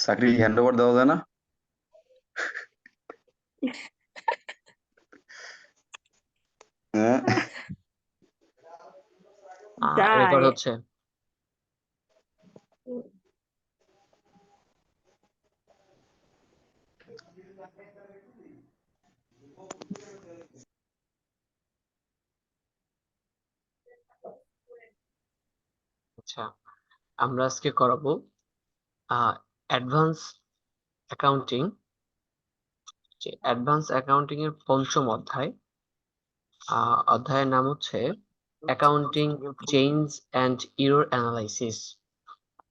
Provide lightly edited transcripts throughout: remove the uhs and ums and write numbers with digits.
চাকরি hand over দেওয়া যায় না? হ্যাঁ, রেকর্ড যায়। হচ্ছে। আচ্ছা, আমরা আজকে করাবো অ্যাডভান্স অ্যাকাউন্টিং। যে অ্যাডভান্স অ্যাকাউন্টিং এর পঞ্চম অধ্যায়। অধ্যায়ের নাম হচ্ছে accounting change and error analysis.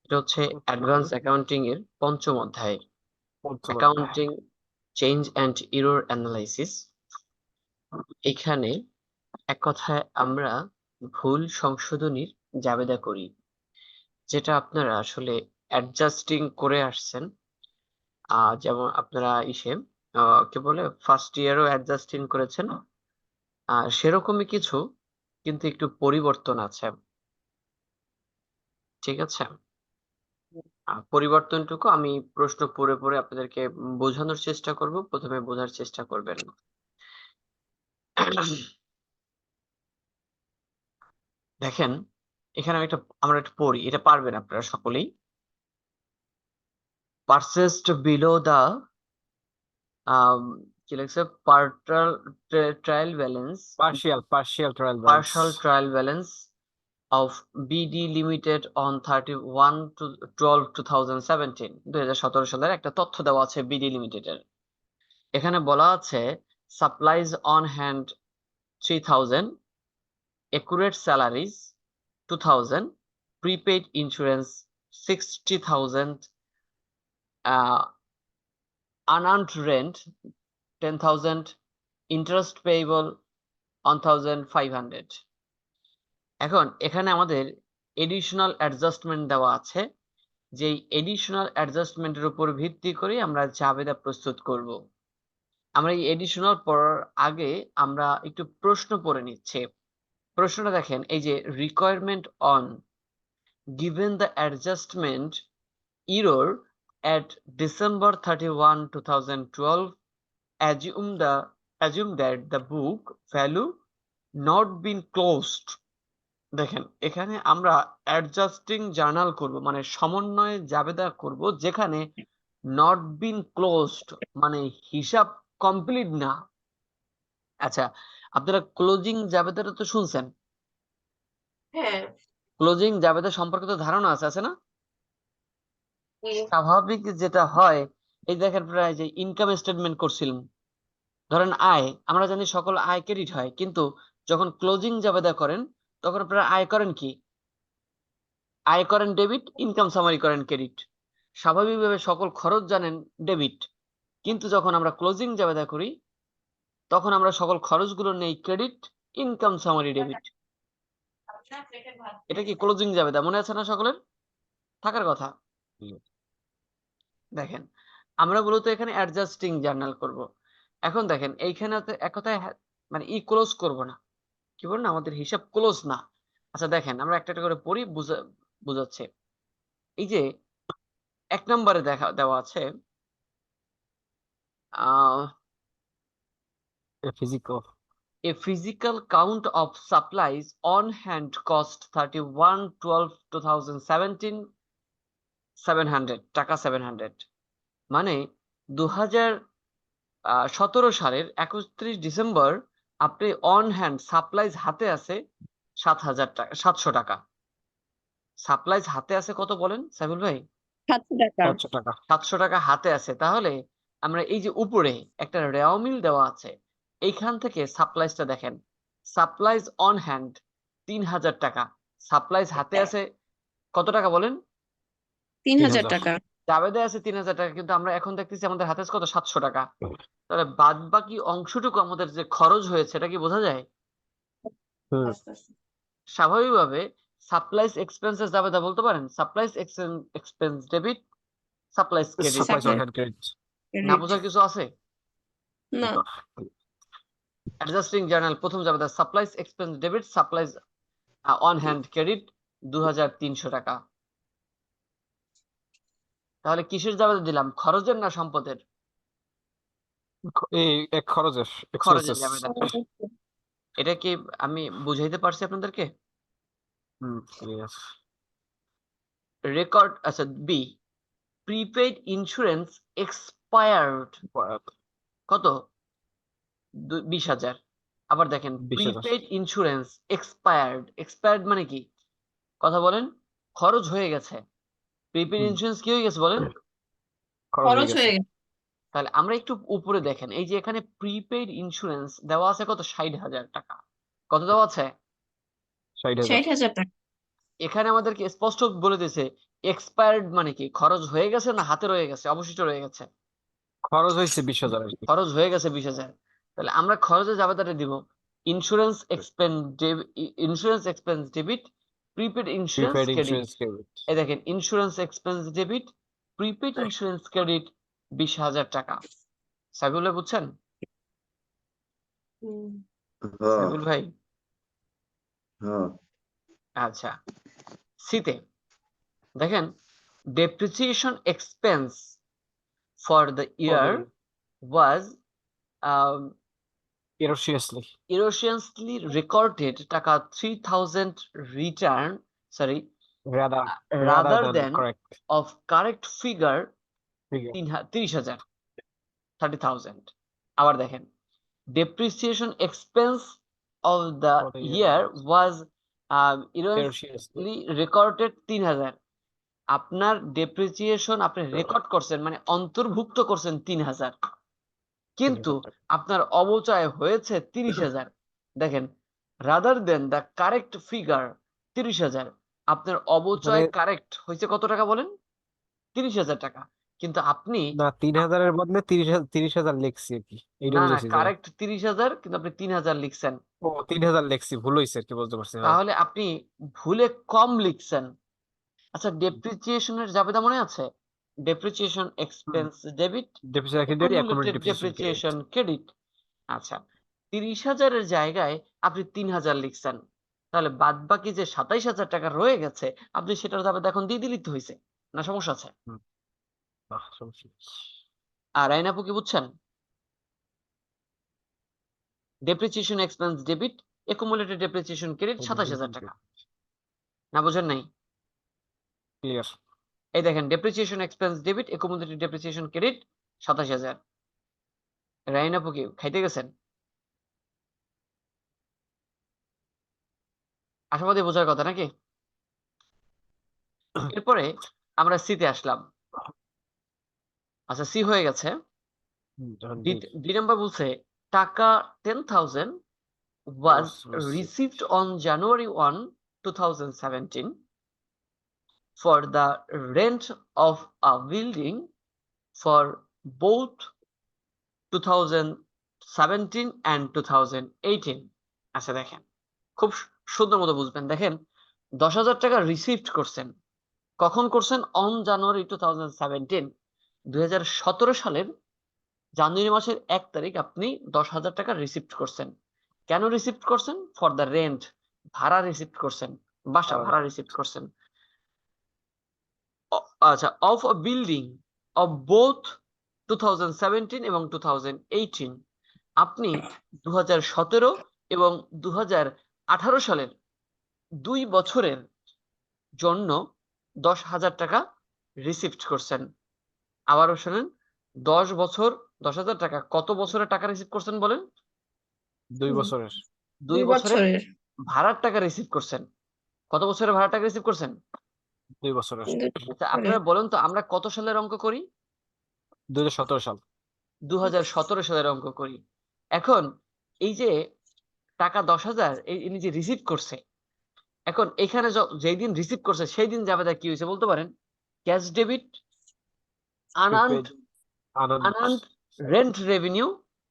এটা হচ্ছে অ্যাডভান্স অ্যাকাউন্টিং এর পঞ্চম অধ্যায়, accounting change and error analysis. এখানে এক কথায় আমরা ভুল সংশোধনীর জাবেদা করি, যেটা আপনারা আসলে অ্যাডজাস্টিং করে আসছেন। যেমন আপনারা কি বলে ফার্স্ট ইয়ারও অ্যাডজাস্টিং করেছেন, সেরকমই কিছু, কিন্তু একটু পরিবর্তন আছে। ঠিক আছে, পরিবর্তনটুকু আমি প্রশ্ন পড়ে পড়ে আপনাদেরকে বোঝানোর চেষ্টা করব, প্রথমে বোঝার চেষ্টা করবেন। দেখেন, এখানে আমরা একটা পড়ি, এটা পারবেন আপনারা সকলেই। পারচেসড বিলো দা কি লিখছে, trial balance, partial trial partial balance. trial balance of BD Limited on 31/12/2017 2017 সালের একটা তথ্য দেওয়া আছে বিডি লিমিটেডের। এখানে বলা আছে supplies on hand 3000, accurate salaries 2000, prepaid insurance 60,000, unearned rent 10,000, interest payable 1,500। এখন এখানে আমাদের এডিশনাল অ্যাডজাস্টমেন্ট দেওয়া আছে, যেই এডিশনাল অ্যাডজাস্টমেন্টের উপর ভিত্তি করে আমরা জাবেদা প্রস্তুত করব। আমরা এই এডিশনাল পড়ার আগে আমরা একটু প্রশ্ন পড়ে নিচ্ছি। প্রশ্নটা দেখেন, এই যে requirement on given the adjustment error at December 31, 2012, assume that the book value not been closed। দেখেন, এখানে আমরা অ্যাডজাস্টিং জার্নাল করব, মানে সমন্বয়ে জাবেদা করব, যেখানে নট বিন ক্লোজড মানে হিসাব কমপ্লিট না। আচ্ছা, আপনারা ক্লোজিং জাবেদাটা তো শুনছেন। হ্যাঁ, ক্লোজিং জাবেদা সম্পর্কে তো ধারণা আছে না? স্বাভাবিক যেটা হয়, এই দেখেন প্রায় যে ইনকাম স্টেটমেন্ট করছিলাম, ধরেন আয়, আমরা জানি সকল আয় ক্রেডিট হয়, কিন্তু যখন ক্লোজিং জাবেদা করেন তখন আপনারা আয় করেন কি? আয় করেন ডেবিট, ইনকাম সামারি করেন ক্রেডিট। স্বাভাবিকভাবে সকল খরচ জানেন ডেবিট, কিন্তু যখন আমরা ক্লোজিং জাবেদা করি তখন আমরা সকল খরচগুলো নেই ক্রেডিট, ইনকাম সামারি ডেবিট। এটা কি ক্লোজিং জাবেদা, মনে আছে না সকলের? থাকার কথা। দেখেন, আমরা মূলত এখানে অ্যাডজাস্টিং জার্নাল করব। এখন দেখেন এইখানে এক কথায় মানে ক্লোজ করব না, কি বল না, আমাদের হিসাব ক্লোজ না। আচ্ছা দেখেন, আমরা একটা একটা করে পড়ি, বুঝাচ্ছে। এই যে 1 নম্বরে দেওয়া আছে a physical count of supplies on hand cost 31/12/2017 700 টাকা, 700 মানে 2017 সালের 31 ডিসেম্বর আপনি অন হ্যান্ড সাপ্লাইজ হাতে আছে 7,000 টাকা, 700 টাকা। সাপ্লাইজ হাতে আছে কত বলেন সাইফুল ভাই? 700 টাকা। 700 টাকা হাতে আছে। তাহলে আমরা এই যে উপরে একটা রেওয়া মিল দেওয়া আছে, এইখান থেকে সাপ্লাইজটা দেখেন, সাপ্লাইজ অন হ্যান্ড 3,000 টাকা, সাপ্লাইজ হাতে আছে কত টাকা বলেন? 3,000 টাকা। জাবেদা আছে 3,000 টাকা, কিন্তু আমরা এখন দেখতেছি আমাদের হাতে আছে কত? 700 টাকা। তাহলে বাদ বাকি অংশটুকু আমাদের যে খরচ হয়েছে, এটা কি বোঝা যায়? স্বাভাবিকভাবে সাপ্লাইজ এক্সপেন্সেস জাবেদা বলতে পারেন supplies expense debit, supplies credit. না বোঝার কিছু আছে? না। অ্যাডজাস্টিং জার্নাল প্রথম জাবেদা supplies expense debit, supplies on hand credit 2,300 টাকা। তাহলে কিসের জাবেদা দিলাম, খরচের না সম্পদের? এই এক খরচের খরচের এক্সপেন্সেস। জাবেদা। এটা কি আমি বুঝাইতে পারছি আপনাদেরকে? ক্লিয়ার। রেকর্ড, আচ্ছা বি, প্রিপেইড ইন্স্যুরেন্স এক্সপায়ার্ড কত? 20,000। আবার দেখেন 20,000 প্রিপেইড ইন্স্যুরেন্স এক্সপায়ার্ড, এক্সপায়ার্ড মানে কি? কথা বলেন। খরচ হয়ে গেছে। প্রিপেইড ইন্স্যুরেন্স কি হয়ে গেছে বলেন? খরচ হয়ে খরচ গেছে। হয়ে গেছে। তাহলে আমরা একটু উপরে দেখেন, এই যে এখানে প্রিপেইড ইন্স্যুরেন্স দেওয়া আছে কত? 60,000 টাকা। কত দেওয়া আছে? 60,000। 60,000 টাকা। এখানে আমাদেরকে স্পষ্ট বলে দিয়েছে এক্সপায়ার্ড মানে কি, খরচ হয়ে গেছে না হাতে রয়ে গেছে, অবশিষ্ট রয়ে গেছে? খরচ হয়েছে 20,000 আর কি। খরচ হয়ে গেছে 20,000। তাহলে আমরা খরচের জাবেদাটা দিব insurance expense, insurance expense debit, prepaid insurance prepaid credit. Insurance credit. এই দেখেন insurance expense debit, prepaid insurance credit 20,000 টাকা। সাইফুল ভাই বুঝছেন? হ্যাঁ সাইফুল ভাই, হ্যাঁ আচ্ছা। সিতে দেখেন depreciation expense for the year was Erroneously. erroneously recorded টাকা 3,000 return, sorry, Rather rather than than correct of correct figure figure. 30,000, 30,000। আবার দেখেন depreciation expense of the For the year was Erroneously. erroneously recorded 3,000। আপনার depreciation আপনি record করছেন মানে অন্তর্ভুক্ত করছেন 3,000, কিন্তু 3,000 টাকা। আপনার অবচয় হয়েছে 30,000। দেখেন rather than the correct figure 30,000, আপনার অবচয় মানে কারেক্ট হয়েছে কত টাকা বলেন? 30,000 টাকা। কিন্তু আপনি না 3,000 এর বদলে 30,000 লিখছি আর কি। এইটা না না বুঝেছি যে কারেক্ট 30,000 কিন্তু আপনি 3,000 লিখছেন। 3,000 লিখছি, ভুল হয়েছে আর কি, বলতে পারছি। হ্যাঁ তাহলে আপনি ভুলে কম লিখছেন। আচ্ছা ডেপ্রিসিয়েশনের জাবেদা মনে আছে? Depreciation expense debit, depreciation credit, accumulated accumulated depreciation credit. Depreciation credit. আচ্ছা 30,000 এর জায়গায় আপনি 3,000 লিখছেন, তাহলে বাদ বাকি যে 27,000 টাকা রয়ে গেছে আপনি সেটার জাবেদা এখন দিয়ে দিলেই তো হয়েছে, না সমস্যা আছে? বাহ, সমস্যা নেই। আর আইনাপু কি বুঝছেন? Depreciation expense debit, accumulated depreciation credit 27,000 টাকা। না বুঝেন নাই? ক্লিয়ার। এই দেখেন depreciation expense debit, accumulated depreciation credit 27,000। রাইনাপু কি খাইতে গেছেন? আশাবাদী বোঝার কথা নাকি? এরপরে আমরা সিতে আসলাম। আচ্ছা সি হয়ে গেছে। ডি নাম্বার বলছে টাকা 10,000 was received on January 1, 2017 for the rent of a building for both 2017 and 2018। আচ্ছা দেখেন খুব সুন্দর মতো বুঝবেন। দেখেন 10,000 টাকা রিসিভড করছেন, কখন করছেন? অন জানুয়ারি 2017, 2017 সালের জানুয়ারি মাসের 1 তারিখ আপনি 10,000 টাকা রিসিভড করছেন। কেন রিসিভড করছেন? ফর দ্য রেন্ট, ভাড়া রিসিভড করছেন, বাসা ভাড়া রিসিভড করছেন। আচ্ছা of a building of both 2017 এবং 2018, আপনি 2017 এবং 2018 সালের 2 বছরের জন্য 10,000 টাকা রিসিভড করছেন। আবারও শুনেন 10 বছর 10,000 টাকা, কত বছরের টাকা রিসিভ করছেন বলেন? 2 বছরের। 2 বছরের ভাড়ার টাকা রিসিভ করছেন। কত বছরের ভাড়ার টাকা রিসিভ করছেন? 2 বছরের। আচ্ছা আপনারা বলেন তো আমরা কত সালের অঙ্ক করি? 2017 সাল। 2017 সালের অঙ্ক করি। এখন এই যে টাকা 10,000 ইনি যে রিসিভ করছে, এখন এখানে যেই দিন রিসিভ করছে সেই দিন জাবেদা কি হয়েছে বলতে পারেন? Cash debit, unearned unearned rent revenue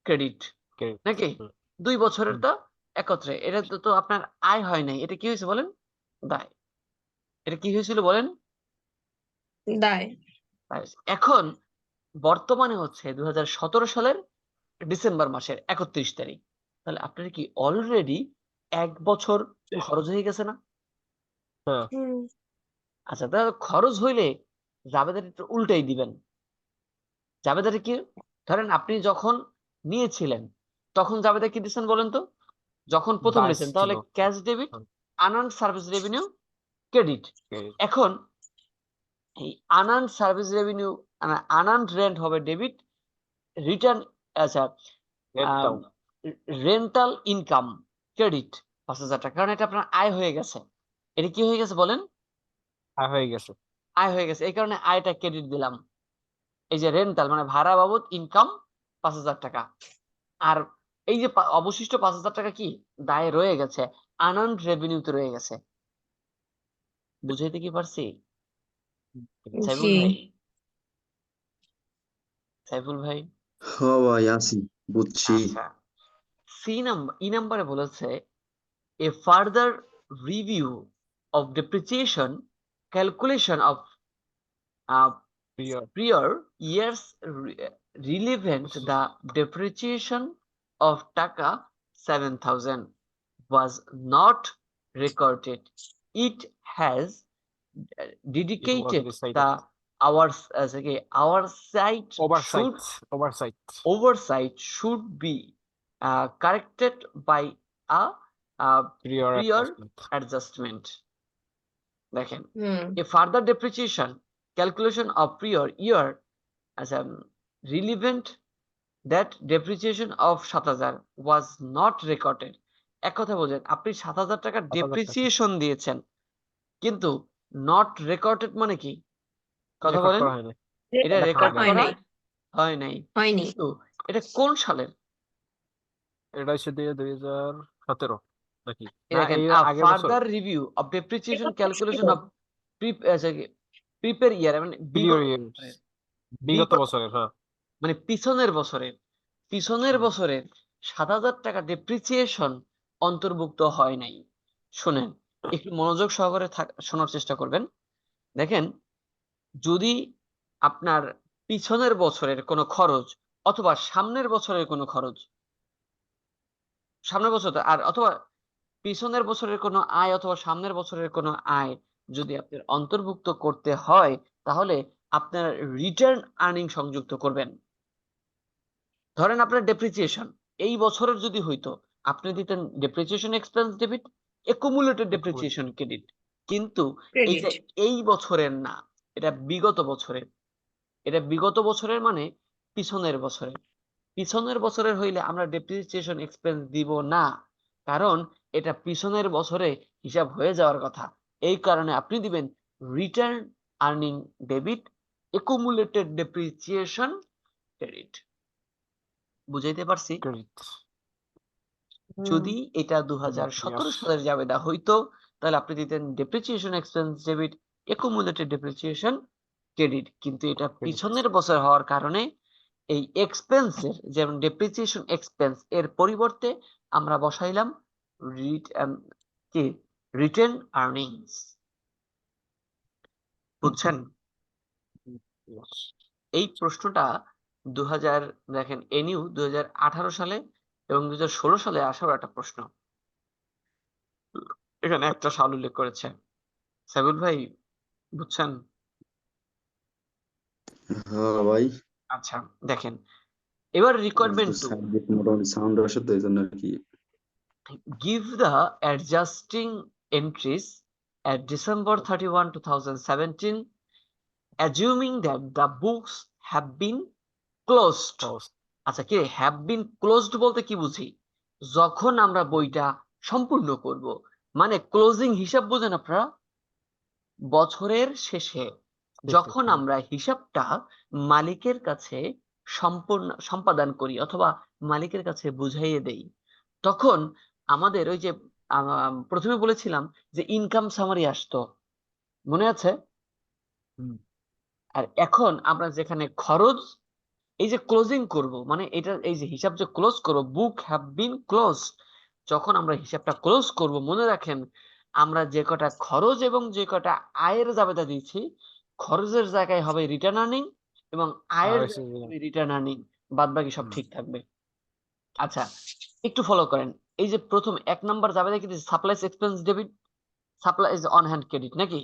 credit, নাকি? 2 বছরের তো একত্রে। এটা তো আপনার আয় হয় নাই, এটা কি হয়েছে বলেন? দায়। এটা কি হয়েছিল বলেন? দায়। এখন বর্তমানে হচ্ছে 2017 সালের ডিসেম্বর মাসের 31 তারিখ। তাহলে আপনার কি অলরেডি 1 বছর খরচ হয়ে গেছে না? হ্যাঁ। আচ্ছা তাহলে খরচ হইলে জাবেদাটা একটু উল্টাই দিবেন। জাবেদাটা কি? ধরেন আপনি যখন নিয়েছিলেন তখন জাবেদা কি দিচ্ছেন বলেন তো? যখন প্রথম দায় নিয়েছেন ছিল। তাহলে cash debit, unearned service revenue credit. Okay, এখন এই unearned service revenue, unearned rent হবে ডেবিট, রিটার্ন, আচ্ছা, rental, রেন্টাল ইনকাম ক্রেডিট 5,000 টাকা, কারণ এটা আপনার আয় হয়ে গেছে। এটা কি হয়ে গেছে বলেন? হয়ে গেছে। আয় হয়ে গেছে, এই কারণে আয়টা ক্রেডিট দিলাম। এই যে রেন্টাল মানে ভাড়া বাবদ ইনকাম 5,000 টাকা, আর এই যে অবশিষ্ট 5,000 টাকা কি দায়ে রয়ে গেছে, আনআর্নড রেভিনিউতে রয়ে গেছে। বুঝাইতে কি পারছি সাইফুল জি। ভাই? সাইফুল ভাই, ভাই আছি, বুঝছি। আচ্ছা, ই নাম্বারে বলেছে a further review of depreciation calculation of Prior, prior years relevant the depreciation of টাকা 7,000 was not recorded. It has it was dedicated decided. the hours as a our site should Oversight, should be corrected by a prior prior adjustment. adjustment. দেখেন, হুম a further depreciation calculation of prior year as a relevant that depreciation of 7,000 was not recorded. এক কথা বোঝেন, আপনি 7,000 টাকা 7,000 টাকা। Depreciation দিয়েছেন কিন্তু not recorded মানে কি? কথা Record বলেন। করা হয়নি। এটা রেকর্ড রেকর্ড হয় করা নাই হয় নাই, হয়নি কিন্তু এটা কোন সালের? এটা হচ্ছে 2017 নাকি? এই না, দেখেন, এই আগের বছর। Further review of depreciation calculation of prior year মানে Prior বিগত years, বছরের, বিগত বছরের, হ্যাঁ। মানে পিছনের বছরের হুম। বছরের 7,000 টাকা ডেপ্রিসিয়েশন অন্তর্ভুক্ত হয় নাই। শুনেন, একটু মনোযোগ সহকারে শোনার চেষ্টা করবেন। দেখেন, যদি আপনার পিছনের বছরের কোনো খরচ অথবা সামনের বছরের কোনো খরচ, সামনের বছর আর অথবা পিছনের বছরের কোনো আয় অথবা সামনের বছরের কোনো আয় যদি আপনার অন্তর্ভুক্ত করতে হয়, তাহলে আপনার রিটার্ন আর্নিং সংযুক্ত করবেন। ধরেন আপনার ডেপ্রিসিয়েশন এই বছরের যদি হইতো, আপনি দিতেন depreciation expense debit, accumulated depreciation credit. কিন্তু এইটা ক্রেডিট এই বছরের না, এটা বিগত বছরের। এটা বিগত বছরের মানে পিছনের বছরের হইলে আমরা ডেপ্রিসিয়েশন এক্সপেন্স দিব না, কারণ এটা পিছনের বছরে হিসাব হয়ে যাওয়ার কথা। এই কারণে আপনি দিবেন return earning debit, accumulated depreciation credit. বুঝাইতে পারছি? Credit. যদি এটা 2017 Yes. সালের জাবেদা হইতো, তাহলে আপনি দিতেন depreciation expense debit, accumulated depreciation credit. কিন্তু এটা পিছনের বছর হওয়ার কারণে এই এক্সপেন্সের, যেমন ডেপ্রিসিয়েশন এক্সপেন্স এর পরিবর্তে আমরা বসাইলাম কি রিটেন আর্নিংস। বুঝছেন? Yes. এই প্রশ্নটা 2000 দেখেন এনইউ 2018 সালে এবং 2016 সালে আসার একটা প্রশ্ন, এখানে একটা সাল উল্লেখ করেছে। সাইবুল ভাই, বুঝছেন? হ্যাঁ ভাই, আচ্ছা, দেখেন, এবার রিকোয়ারমেন্ট 2, সাবজেক্ট মোটামুটি সাউন্ড আসে তো এই জন্য আর কি। give the adjusting entries at December 31, 2017, assuming that the books have been closed. Close. আচ্ছা, কি have been closed বলতে কি বুঝি? যখন আমরা বইটা সম্পূর্ণ করব, মানে ক্লোজিং হিসাব বোঝেন আপনারা? বছরের শেষে যখন আমরা হিসাবটা মালিকের কাছে সম্পাদন করি অথবা মালিকের কাছে বুঝাইয়ে দেই, তখন আমাদের ওই যে প্রথমে বলেছিলাম যে ইনকাম সামারি আসতো, মনে আছে? হুম। আর এখন আমরা যেখানে খরচ, এই যে ক্লোজিং করব, মানে এটা এই যে হিসাব যে ক্লোজ করব, বুক হ্যাভ বিন ক্লোজ, যখন আমরা হিসাবটা ক্লোজ করব, মনে রাখেন আমরা যে কটা খরচ এবং যে কটা আয়ের জাবেদা দিয়েছি, খরচের জায়গায় হবে রিটার্ন আর্নিং এবং আয়ের জায়গায় হবে রিটার্ন আর্নিং, বাদ বাকি সব ঠিক থাকবে। আচ্ছা, একটু ফলো করেন। এই যে প্রথম 1 নাম্বার জাবেদা কি দিয়েছে? Supplies expense debit, supplies on hand credit নাকি?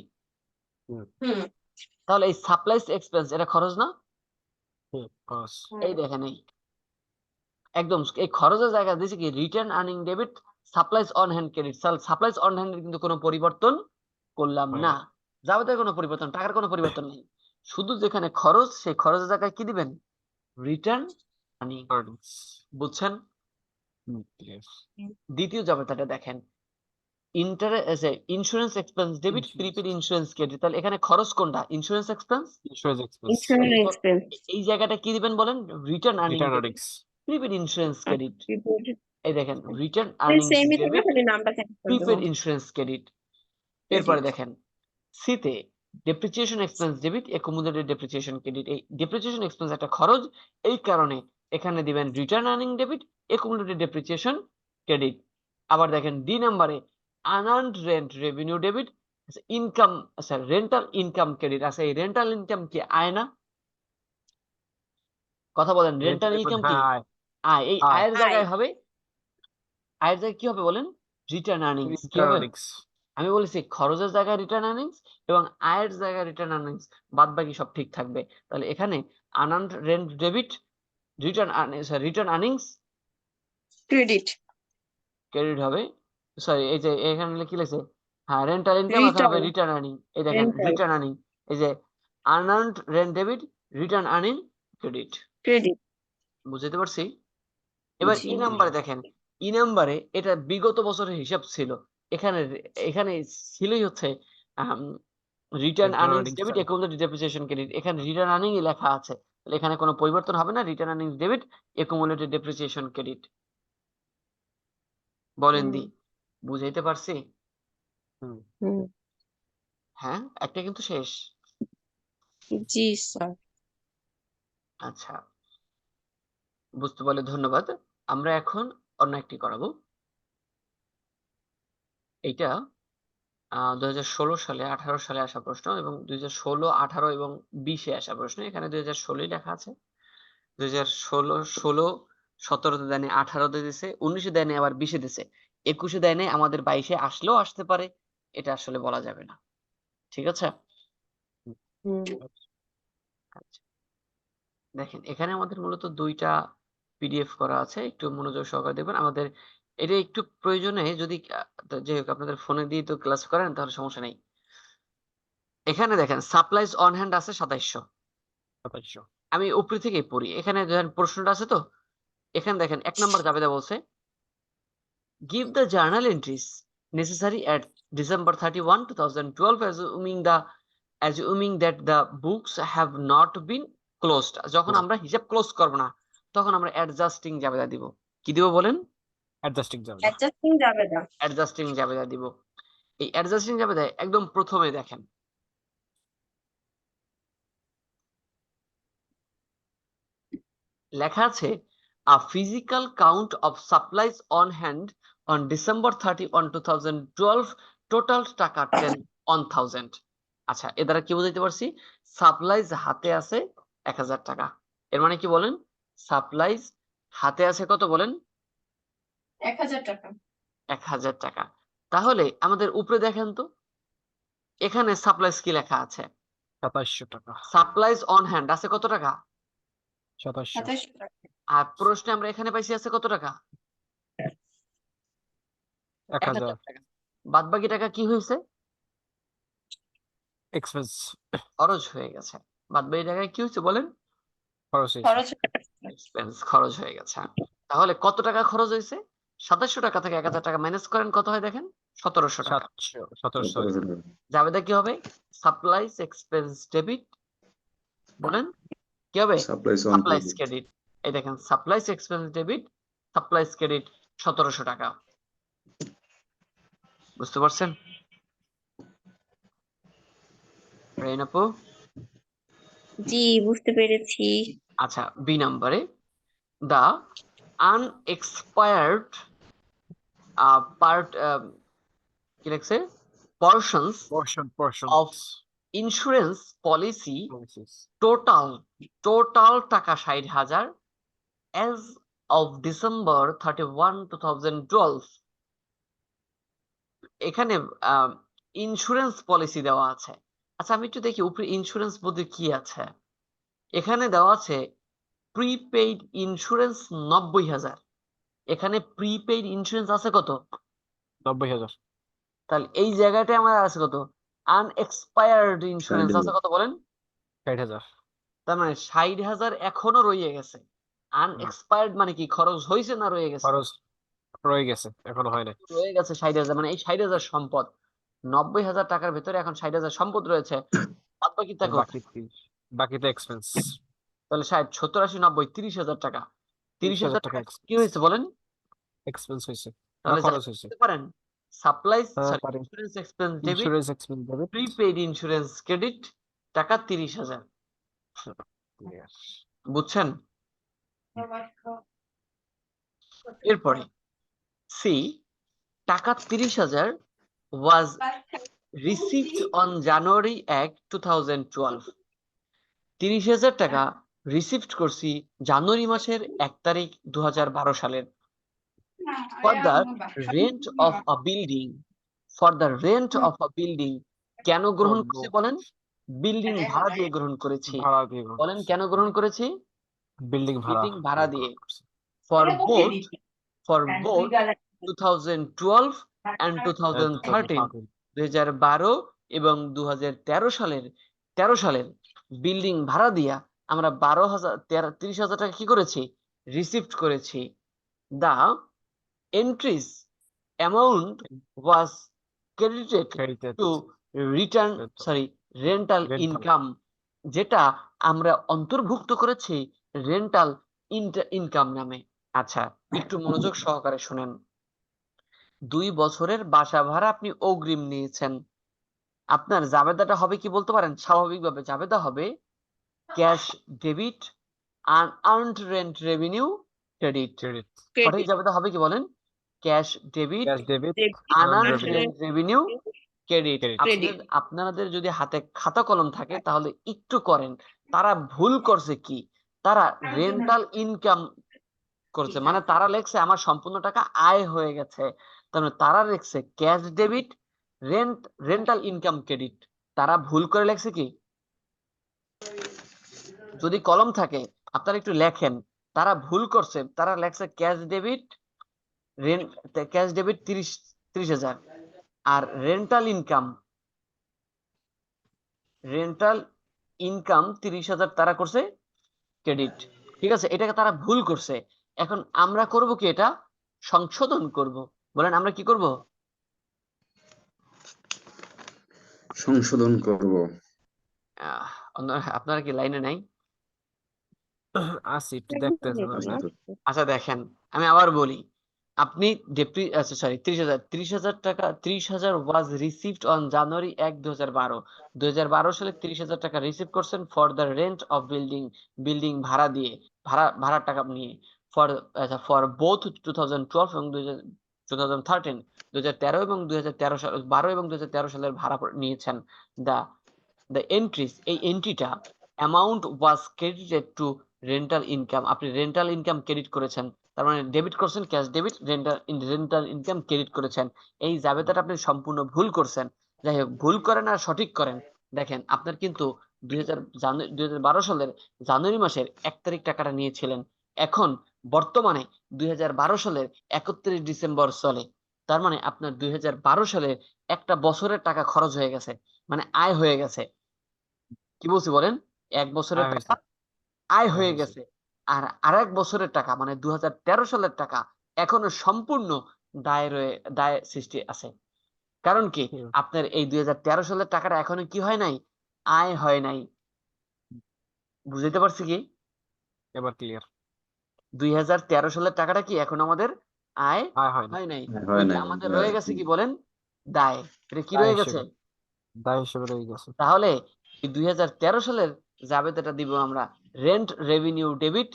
হুম তাহলে এই সাপ্লাইজ এক্সপেন্স এটা খরচ না? খরচ। এই দেখেন একদম এই খরচের জায়গায় দিয়েছে কি retained earning debit supplies on hand credit. Supplies on হ্যান্ডের কিন্তু কোনো পরিবর্তন করলাম না, যাবতীয় কোনো পরিবর্তন, টাকার কোনো পরিবর্তন নেই, শুধু যেখানে খরচ সেই খরচের জায়গায় কি দিবেন রিটার্ন আর্নিং। বুঝছেন? দ্বিতীয় জাবেদাটা দেখেন insurance expense debit prepaid insurance credit. তাহলে এখানে খরচ কোনটা? Insurance expense. ইন্স্যুরেন্স এক্সপেন্স এই জায়গাটা কি দিবেন বলেন? Return earning debit prepaid insurance credit. এই দেখেন রিটার্ন আর্নিং সেমই থাকে, ডেবিট খালি নামটা চেঞ্জ করে প্রিপেড দেবো। Insurance credit. এরপরে দেখেন সিতে depreciation expense debit accumulated depreciation credit. এই ডেপ্রিসিয়েশন এক্সপেন্স একটা খরচ, এই কারণে এখানে দিবেন return earning debit accumulated depreciation credit. আবার দেখেন ডি নাম্বারে unearned rent revenue debit income, আচ্ছা রেন্টাল ইনকাম ক্রেডিট। আচ্ছা এই রেন্টাল ইনকাম কি আয় না? কথা বলেন, রেন্টাল ইনকাম কি আয়? এই আয়ের জায়গায় হবে, আয়ের জায়গায় কি হবে বলেন? Return earnings. কি হবে? আমি বলেছি খরচের জায়গায় রিটার্ন আর্নিংস এবং আয়ের জায়গায় রিটার্ন আর্নিংস, বাদ বাকি সব ঠিক থাকবে। তাহলে এখানে unearned rent debit return earnings credit credit হবে। সরি এই যে এখানে কি লিখেছে, হ্যাঁ রেন্টাল ইনকাম, এখন হবে রিটার্ন আর্নিং। এই দেখেন রিটার্ন আর্নিং, এই যে unearned rent debit return earning credit. Credit বুঝতে পারছি? এবার ই নাম্বারে দেখেন, ই নাম্বারে এটা বিগত বছরের হিসাব ছিল, এখানে এখানে ছিলই হচ্ছে return earnings debit accumulated depreciation credit. এখানে রিটার্ন আর্নিং লেখা আছে, তাহলে এখানে কোনো পরিবর্তন হবে না, return earnings debit accumulated depreciation credit. বলেন দি বুঝাইতে পারছি? হ্যাঁ, একটা কিন্তু শেষ। জি স্যার। আচ্ছা, বুঝতে পারলে ধন্যবাদ। আমরা এখন অন্য একটি করাবো। এইটা 2016 সালে 18 সালে আসা প্রশ্ন এবং 2016, 18 এবং 20-এ আসা প্রশ্ন। এখানে 2016 লেখা আছে, 2016, 16, 17-তে দেয়নি, 18-তে দিছে, 19-এ দেয়নি, আবার 20-এ দিছে, 21-এ দেয়নি, আমাদের 22-এ আসলেও আসতে পারে, এটা আসলে বলা যাবে না। ঠিক আছে? আচ্ছা দেখেন এখানে আমাদের মূলত দুইটা পিডিএফ করা আছে, একটু মনোযোগ সহকারে দেখবেন। আমাদের এটা একটু প্রয়োজনে যদি যাই হোক আপনাদের ফোনে দিয়ে তো ক্লাস করেন তাহলে সমস্যা নেই। এখানে দেখেন সাপ্লাইজ অন হ্যান্ড আছে 2700। আমি উপরে থেকে পড়ি, এখানে দেখেন প্রশ্নটা আছে তো, এখানে দেখেন 1 নম্বর জাবেদা বলছে give the journal entries necessary at December 31, 2012 assuming that the books have not been closed. যখন আমরা হিসাব ক্লোজ করব না তখন আমরা অ্যাডজাস্টিং জাবেদা দিব। কি দিব বলেন? অ্যাডজাস্টিং জাবেদা দিব। এই অ্যাডজাস্টিং জাবেদা একদম প্রথমে দেখেন লেখা আছে a physical count of supplies on hand on December 31, 2012 total টাকা 10,000। আচ্ছা এ দ্বারা কি বুঝাইতে পারছি? সাপ্লাইজ হাতে আছে 1000 টাকা। এর মানে কি বলেন? সাপ্লাইজ হাতে আছে কত বলেন? 1000 টাকা। 1000 টাকা। তাহলে আমাদের উপরে দেখেন তো, এখানে সাপ্লাইজ কি লেখা আছে? 2700 টাকা। সাপ্লাইজ অন হ্যান্ড আছে কত টাকা? 2700 টাকা। আর প্রশ্নে আমরা এখানে পাইছি আছে কত টাকা? 1000 টাকা। বাদ বাকি টাকা কি হয়েছে? এক্সপেন্স, খরচ হয়ে গেছে। বাদ বাকি টাকা কি হয়েছে বলেন? খরচ এক্সপেন্স, খরচ হয়ে গেছে। তাহলে কত টাকা খরচ হয়েছে? 2700 টাকা থেকে 1000 টাকা মাইনাস করেন, কত হয় দেখেন? 1700 টাকা। 1700। জাবেদা কি হবে? সাপ্লাইজ এক্সপেন্স ডেবিট, বলেন কি হবে? Supplies credit. এই দেখেন supplies expense debit supplies credit 1700 টাকা। বুঝতে পারছেন? রেন আপু? জি বুঝতে পেরেছি। আচ্ছা বি নাম্বারে the unexpired part কি লিখছে? portions of insurance policy total টাকা 60,000 as of December 31, 2012। এখানে ইন্স্যুরেন্স পলিসি দেওয়া আছে, আচ্ছা আমি একটু দেখি উপরে ইন্স্যুরেন্স বোর্ডে কি আছে। এখানে দেওয়া আছে প্রিপেইড ইন্স্যুরেন্স 90,000। এখানে প্রিপেইড ইন্স্যুরেন্স আছে কত? 90,000। তাহলে এই জায়গাটায় আমার আছে কত? Unexpired insurance 60,000। আছে কত বলেন? 60,000। তার মানে 60,000 এখনো রয়ে গেছে। আনএক্সপায়ার্ড মানে কি, খরচ হয়েছে না রয়ে গেছে? খরচ রয়ে গেছে, এখনো হয় নাই। রয়ে গেছে 60,000, মানে এই 60,000 সম্পদ। 90,000 টাকার ভেতরে এখন 60,000 সম্পদ রয়েছে, বাদ বাকিটা আর কোথায়? বাকি তো এক্সপেন্স। তাহলে 60, 70, 80, 90, 30,000 টাকা। 30,000 30,000 টাকা টাকা কি হয়েছে বলেন? এক্সপেন্স হয়েছে না তাহলে খরচ যাচাই হয়েছে? করতে পারেন, সাপ্লাই হ্যাঁ সরি পারে। Insurance expense debit, insurance expense debit. Prepaid insurance credit, টাকা 30,000। বুঝছেন? এরপরে সি, টাকা 30,000 was received on January 1, 2012। 30,000 টাকা রিসিভড করছি জানুয়ারি মাসের 1 তারিখ 2012 সালের। For the rent of a building, for the rent of a building. কেন গ্রহণ করছি বলেন? বিল্ডিং ভাড়া দিয়ে গ্রহণ করেছি। ভাড়া দিয়ে বলেন কেন গ্রহণ করেছি? বিল্ডিং ভাড়া বিল্ডিং ভাড়া দিয়ে। করছে। ফর বোথ 2012 and 2013, 2012 এবং 2013 সালের বিল্ডিং ভাড়া দিয়া আমরা 30,000 টাকা কি করেছি? রিসিভড করেছি। The entries amount was credited to return rental income, যেটা আমরা অন্তর্ভুক্ত করেছি রেন্টাল ইনকাম নামে। আচ্ছা একটু মনোযোগ সহকারে শুনেন। 2 বছরের বাসা ভাড়া আপনি অগ্রিম নিয়েছেন। আপনার জাবেদাটা হবে কি বলতে পারেন? স্বাভাবিকভাবে জাবেদা হবে cash debit unearned rent revenue credit. সঠিক জাবেদা হবে কি বলেন? Cash debit unearned rent revenue credit. আপনাদের যদি হাতে খাতা কলম থাকে তাহলে একটু করেন। তারা ভুল করছে কি? তারা রেন্টাল ইনকাম করছে, মানে তারা লেখছে আমার সম্পূর্ণ টাকা আয় হয়ে গেছে। তার মানে তারা লেখছে cash debit rental income credit. তারা ভুল করে লেখছে কি? যদি কলম থাকে আপনারা একটু লেখেন। তারা ভুল করছে, তারা লেখছে ক্যাশ ডেবিট 30,000 আর রেন্টাল ইনকাম 30,000 তারা করছে ক্রেডিট। ঠিক আছে, এটাকে তারা ভুল করছে। এখন আমরা করব কি? এটা সংশোধন করব। বলেন আমরা কি করব? সংশোধন করব। আপনারা কি লাইনে নাই? আসি একটু দেখতেছেন। আচ্ছা দেখেন, আমি আবার বলি। আপনি সরি 30,000 টাকা 30,000 ওয়াজ রিসিভড অন জানুয়ারি 1, 2012 সালে 30,000 টাকা রিসিভ করছেন for the rent of building ভাড়া দিয়ে, ভাড়ার টাকা নিয়ে। ফর বোথ 2012 এবং 2013, 2013 এবং 2013 সাল 12 এবং 2013 সালের ভাড়া নিয়েছেন। দ্য এন্ট্রিজ, এই এন্ট্রিটা amount was credited to rental income, আপনি রেন্টাল ইনকাম ক্রেডিট করেছেন। তার মানে ডেবিট করছেন cash debit rental income credit করেছেন। এই জাবেদাটা আপনি সম্পূর্ণ ভুল করছেন। যাই হোক, ভুল করেন আর সঠিক করেন। দেখেন আপনার কিন্তু 2012 সালের জানুয়ারি মাসের 1 তারিখ টাকাটা নিয়েছিলেন। এখন বর্তমানে 2012 সালের 31 ডিসেম্বর চলে। তার মানে আপনার 2012 সালে একটা বছরের টাকা খরচ হয়ে গেছে, মানে আয় হয়ে গেছে। কি বলছি বলেন? 1 বছরের টাকা আয় হয়ে গেছে। আর আরেক বছরের টাকা মানে 2013 সালের টাকা এখনো সম্পূর্ণ দায় সৃষ্টি আছে। কারণ কি? আপনার এই 2013 সালের টাকাটা এখনো কি হয় নাই? আয় হয় নাই। বুঝতে পারছি কি? এবার ক্লিয়ার। 2013 সালের টাকাটা কি এখন আমাদের আয় হয় নাই। ওইটা আমাদের রয়ে গেছে কি বলেন? দায়। এটা কি রয়ে গেছে? দায় হিসেবে রয়ে গেছে। তাহলে 2013 সালের জাবেদাটা দিব আমরা rent revenue debit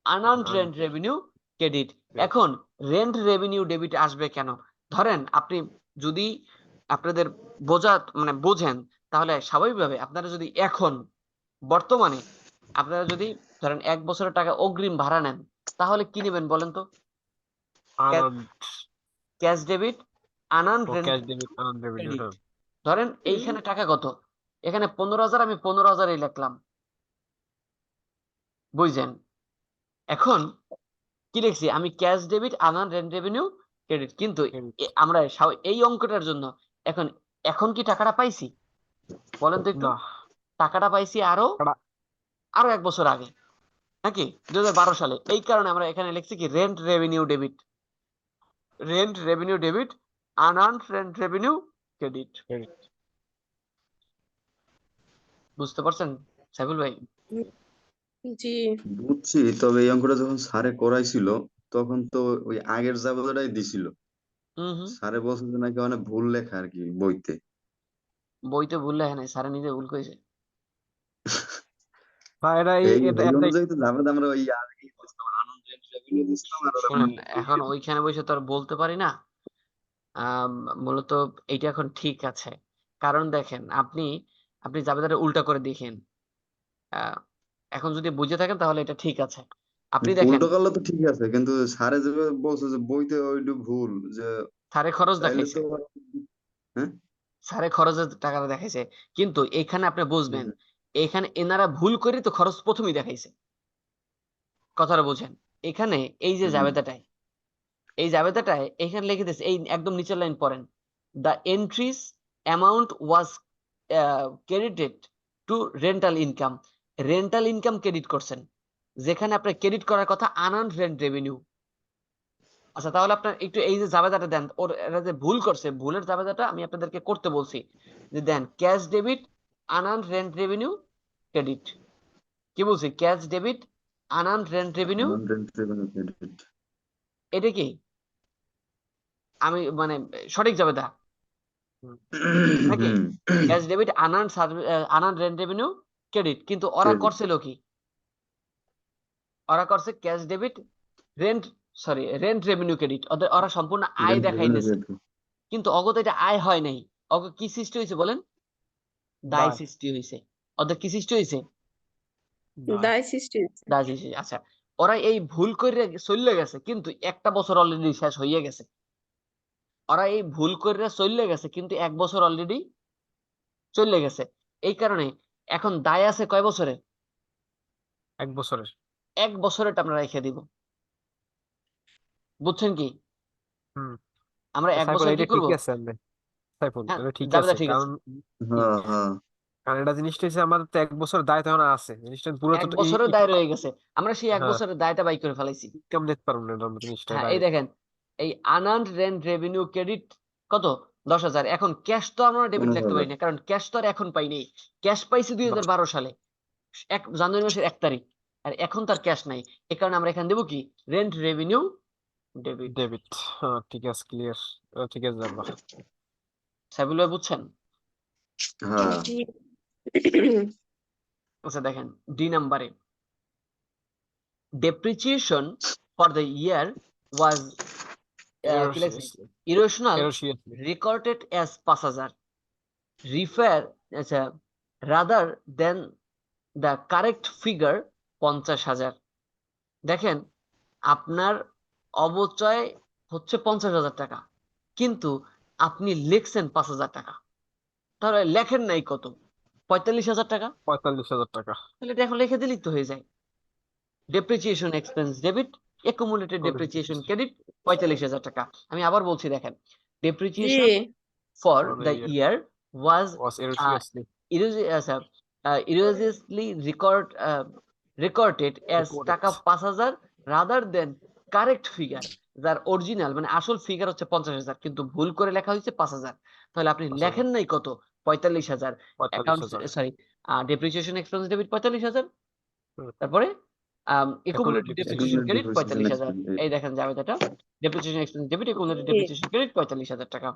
unearned rent revenue credit. এখন রেন্ট রেভিনিউ ডেবিট আসবে কেন? ধরেন আপনি যদি আপনাদের বোঝেন তাহলে স্বাভাবিকভাবে আপনারা যদি এখন বর্তমানে আপনারা যদি ধরেন 1 বছরের টাকা অগ্রিম ভাড়া নেন তাহলে কি নেবেন বলেন তো? Cash debit unearned rent credit. ধরেন এইখানে টাকা কত? এখানে 15,000 আমি 15,000 লিখলাম, বুঝছেন? এখন কি লিখছি আমি? Cash debit unearned rent revenue credit. কিন্তু আমরা এই অঙ্কটার জন্য এখন এখন কি টাকাটা পাইছি? বলেন তো একটু। না, টাকাটা পাইছি আরো টাকা 1 বছর আগে, নাকি 2012 সালে। এই কারণে আমরা এখানে লিখছি কি rent revenue debit, rent revenue debit, unearned rent revenue credit. বুঝতে পারছেন সাইফুল ভাই? জি বুঝছি, তবে এই অঙ্কটা যখন স্যারে করাইছিল তখন তো ওই আগের জাবেদাটাই দিছিল। হুম হুম। স্যারে বলছে যে নাকি অনেক ভুল লেখা আর কি বইতে। বইতে ভুল লেখা নাই, স্যার নিজে ভুল করেছে। এটা এই এটা এই এটাই অনুযায়ী তো জাবেদা আমরা ওই আগেই দিছিলাম, আনন্দ রেভিনিউ দিছিলাম আর ওরা শোনেন, ভুল এখন লিখে ওইখানে বসে তো আর বলতে পারি না। মূলত এইটা এখন ঠিক আছে, কারণ দেখেন আপনি আপনি জাবেদাটা উল্টা করে দেখেন। আহ, এখন যদি বুঝে থাকেন তাহলে এটা ঠিক আছে। আপনি দিছে। দেখেন উল্টো করলে তো ঠিক আছে, কিন্তু স্যারে যেভাবে বলছে যে বইতে ওইটু ভুল, যে স্যারে খরচ তাইলে দেখাইছে, তো হ্যাঁ স্যারে খরচের টাকাটা দেখাইছে, কিন্তু এখানে আপনি বুঝবেন এখানে এনারা ভুল করে তো খরচ প্রথমেই দেখাইছে। কথাটা বোঝেন। এখানে এই যে হুম, জাবেদাটায়, এই জাবেদাটায় এখানে লিখে দিয়েছে, এই একদম নিচের লাইন পড়েন, the entries amount was credited to rental income. Rental income credit করছেন, যেখানে আপনার ক্রেডিট করার কথা আনআর্ন রেন্ট রেভিনিউ। আচ্ছা, তাহলে আপনার একটু এই যে জাবেদাটা দেন, ওর এরা যে ভুল করছে, ভুলের জাবেদাটা আমি আপনাদেরকে করতে বলছি, যে then cash debit unearned rent revenue credit. কি বলছি? Cash debit unearned rent revenue, unearned revenue credit. এটা কি আমি মানে সঠিক জাবেদা নাকি? Cash debit unearned unearned rent revenue credit. কিন্তু ওরা ক্রেডিট। করছিল কি? ওরা করছে cash debit rent, sorry rent revenue credit. ওরা সম্পূর্ণ আয় রেন্ট দেখাই রেভিনিউ দিয়েছে, ক্রেডিট। কিন্তু অগত এটা আয় হয় নাই। অগ কি সৃষ্টি হয়েছে বলেন? দায় দায় সৃষ্টি হয়েছে। ওদের কি সৃষ্টি হয়েছে? দায় দায় সৃষ্টি হয়েছে। দায় সৃষ্টি। আচ্ছা, ওরা এই ভুল করে চলে গেছে, কিন্তু একটা বছর অলরেডি শেষ হয়ে গেছে। ওরা এই ভুল করে চলে গেছে, কিন্তু 1 বছর অলরেডি চলে গেছে। এই কারণে এখন দায় আছে কয় বছরের? 1 বছরের। 1 বছরেরটা আমরা রেখে দিব। বুঝছেন কি? হুম আমরা এক সাইফুল বছর কি এটা করব? ঠিকই আছে সাইফুল হ্যাঁ, এটা ঠিক জাবেদা আছে, ঠিক কারণ আছে। হ্যাঁ হ্যাঁ কারণ এটা জিনিসটা হচ্ছে আমাদের তো 1 বছর দায় তখন আছে, জিনিসটা পুরো তো এক বছরের দায় রয়ে গেছে, আমরা সেই এক হ্যাঁ বছরের দায়টা বাই করে ফেলাইছি। ইনকাম দিতে পারবো না আমরা জিনিসটা হ্যাঁ, এই ডাইরেক্ট। দেখেন, এই আনআর্নড রেন্ট রেভিনিউ ক্রেডিট কত? 10,000। এখন ক্যাশ তো আমরা ডেবিট লিখতে 15,000। পারি না, কারণ ক্যাশ তো আর এখন পাই নাই। ক্যাশ পাইছি 2012 সালে জানুয়ারি মাসের 1 তারিখ, আর এখন তার ক্যাশ নাই। এই কারণে আমরা এখানে দেবো কি? Rent revenue debit. ডেবিট। হ্যাঁ ঠিক আছে, ক্লিয়ার, ঠিক আছে জানবা। সাইবুল ভাই বুঝছেন? হ্যাঁ জি আচ্ছা দেখেন, ডি নাম্বারে depreciation for the year was কি লাগছে? Irrational এরোশিয়াসলি recorded as 5,000 refer, আচ্ছা, rather than the correct figure 50,000। দেখেন, আপনার অবচয় হচ্ছে 50,000 টাকা, কিন্তু আপনি লিখছেন 5,000 টাকা। তাহলে লেখেন নাই কত? 45,000 টাকা। 45,000 টাকা। তাহলে এটা এখন লিখে দিলেই তো হয়ে যায়। Depreciation expense debit, accumulated depreciation credit 45,000 টাকা। আমি আবার বলছি দেখেন, জি depreciation for For the the year year was was erroneously erroneously recorded as recorded. টাকা 5,000 রাদার দেন কারেক্ট ফিগার, যার অরিজিনাল মানে আসল ফিগার হচ্ছে 50,000, কিন্তু ভুল করে লেখা হয়েছে 5,000। তাহলে আপনি 5,000, লেখেন নাই কত? 45,000। Account 45,000। Sorry, depreciation expense debit 45,000, হুম, তারপরে accumulated accumulated depreciation depreciation credit Accumulated depreciation 45,000। expense। এই দেখেন জাবেদাটা, depreciation expense debit, accumulated জি depreciation credit 45,000 টাকা।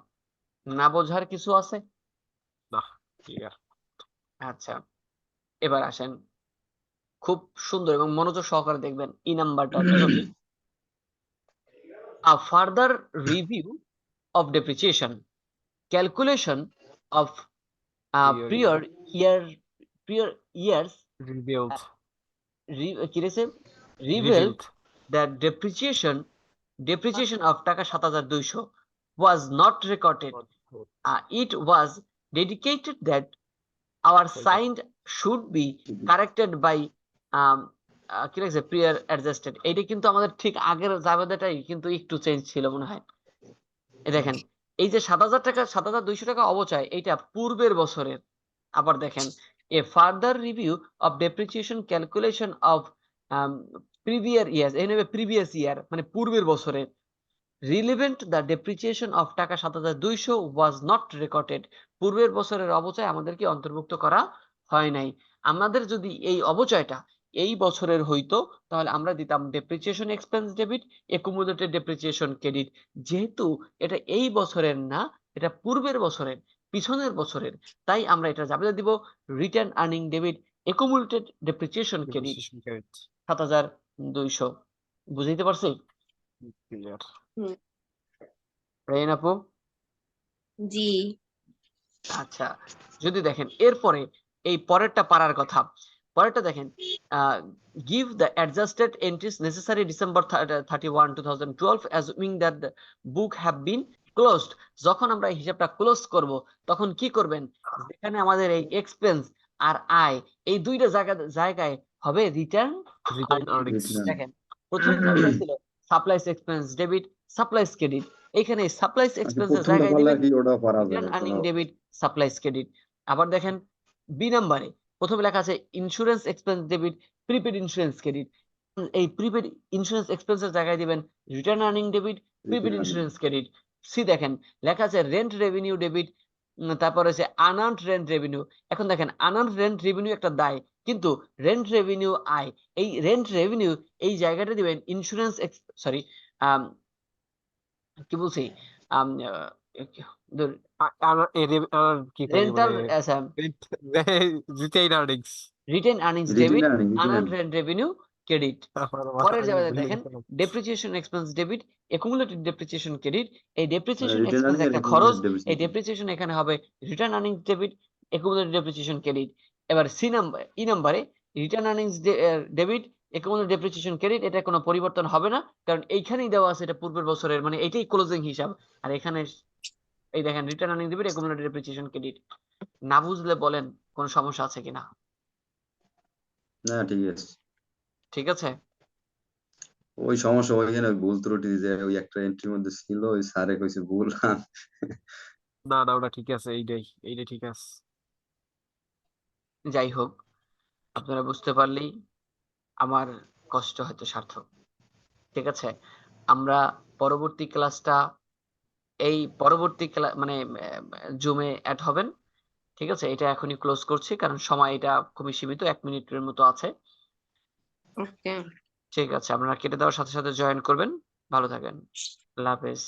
না বোঝার কিছু আছে? না ক্লিয়ার। আচ্ছা, এবার আসেন, খুব সুন্দর এবং মনোযোগ সহকারে দেখবেন এই নাম্বারটা ঠিক আছে। A further review of depreciation, calculation of Year prior years rebuild কি রেছে revealed revealed that depreciation of টাকা 7,200 was not recorded. It was dedicated that our signed should be corrected by কি লাগছে prior adjusted, এইটা কিন্তু আমাদের ঠিক আগের জাবেদাটাই কিন্তু একটু চেঞ্জ ছিল মনে হয়। এই দেখেন এই যে 7,000 টাকা 7,200 টাকা অবচয় এইটা পূর্বের বছরের। আবার দেখেন a further review of depreciation calculation of previous years, এই নেবে previous year মানে পূর্বের বছরের। relevant the depreciation of টাকা 7,200 was not recorded, পূর্বের বছরের অবচয় আমাদেরকে অন্তর্ভুক্ত করা হয় নাই। আমাদের যদি এই অবচয়টা এই বছরের হইতো তাহলে আমরা দিতাম depreciation expense debit, accumulated depreciation credit। যেহেতু এটা এই বছরের না, এটা পূর্বের বছরের, পিছনের বছরের, তাই আমরা এটা জাবেদা দিব return earning debit, accumulated depreciation credit Depreciation credit. 7,200। বুঝাইতে পারছি Clear. রাইন আপু? জি। আচ্ছা, যদি দেখেন এরপরে এই পরেরটা পারার কথা, পরেরটা দেখেন give the adjusted entries necessary December 31, 2012 assuming that the book have been closed। যখন আমরা এই হিসাবটা ক্লোজ করব তখন কি করবেন, যেখানে আমাদের এই এক্সপেন্স আর আয় এই দুইটা জায়গায় হবে রিটার্ন Return earnings. দেখেন প্রথম জায়গায় ছিল supplies expense debit, supplies credit, এখানে সাপ্লাইস আচ্ছা, এক্সপেন্সের প্রথমটা জায়গায় পারলে দিবেন কি ওটা পারা রিটার্ন যাবে আর্নিং কোনো? Debit, supplies credit. আবার দেখেন বি নাম্বারে প্রথমে লেখা আছে insurance expense debit, prepaid insurance credit. এই প্রিপেড ইন্স্যুরেন্স এক্সপেন্সের জায়গায় দিবেন return earning debit, prepaid insurance credit. C দেখেন লেখা আছে রেন্ট রেভিনিউ ডেবিট, তারপর হচ্ছে আনআর্নড রেন্ট রেভিনিউ। এখন দেখেন আনআর্নড রেন্ট রেভিনিউ একটা দায়, কিন্তু রেন্ট রেভিনিউ আয়। এই রেন্ট রেভিনিউ এই জায়গাটা দিবেন ইন্স্যুরেন্স সরি কি বলছি কি করি rental retain earnings. Written earnings written debit, earning unearned rent revenue credit. পরের জায়গায় দেখেন depreciation expense debit, accumulated depreciation credit. এই ডেপ্রিসিয়েশন রিটেন এক্সপেন্স আর্নিং একটা খরচ, এই ডেপ্রিসিয়েশন এখানে হবে return earnings debit, accumulated depreciation credit. এবার সি নাম্বার নাম্বারে return earnings debit, accumulated depreciation credit, এটা কোনো পরিবর্তন হবে না কারণ এইখানেই দেওয়া আছে এটা পূর্বের বছরের, মানে এটাই ক্লোজিং হিসাব। আর এখানে এই দেখেন return earning debit, accumulated depreciation credit. না বুঝলে বলেন কোন সমস্যা আছে কিনা? না ঠিক আছে। ঠিক আছে, ওই সমস্যা ওইখানে ভুল ত্রুটি যে ওই একটা এন্ট্রির মধ্যে ছিল, ওই স্যারে কইছে ভুল। না ওটা ঠিক আছে, এইটাই ঠিক আছে। যাই হোক আপনারা বুঝতে পারলেই আমার কষ্ট হয়তো সার্থক। ঠিক আছে, আমরা পরবর্তী ক্লাসটা এই পরবর্তী মানে জুমে অ্যাড হবেন। ঠিক আছে, এটা এখনই ক্লোজ করছি কারণ সময় এটা খুবই সীমিত, 1 মিনিটের মতো আছে। ওকে। ঠিক আছে, আপনারা কেটে দেওয়ার সাথে সাথে জয়েন করবেন। ভালো থাকেন, আল্লাহ হাফেজ।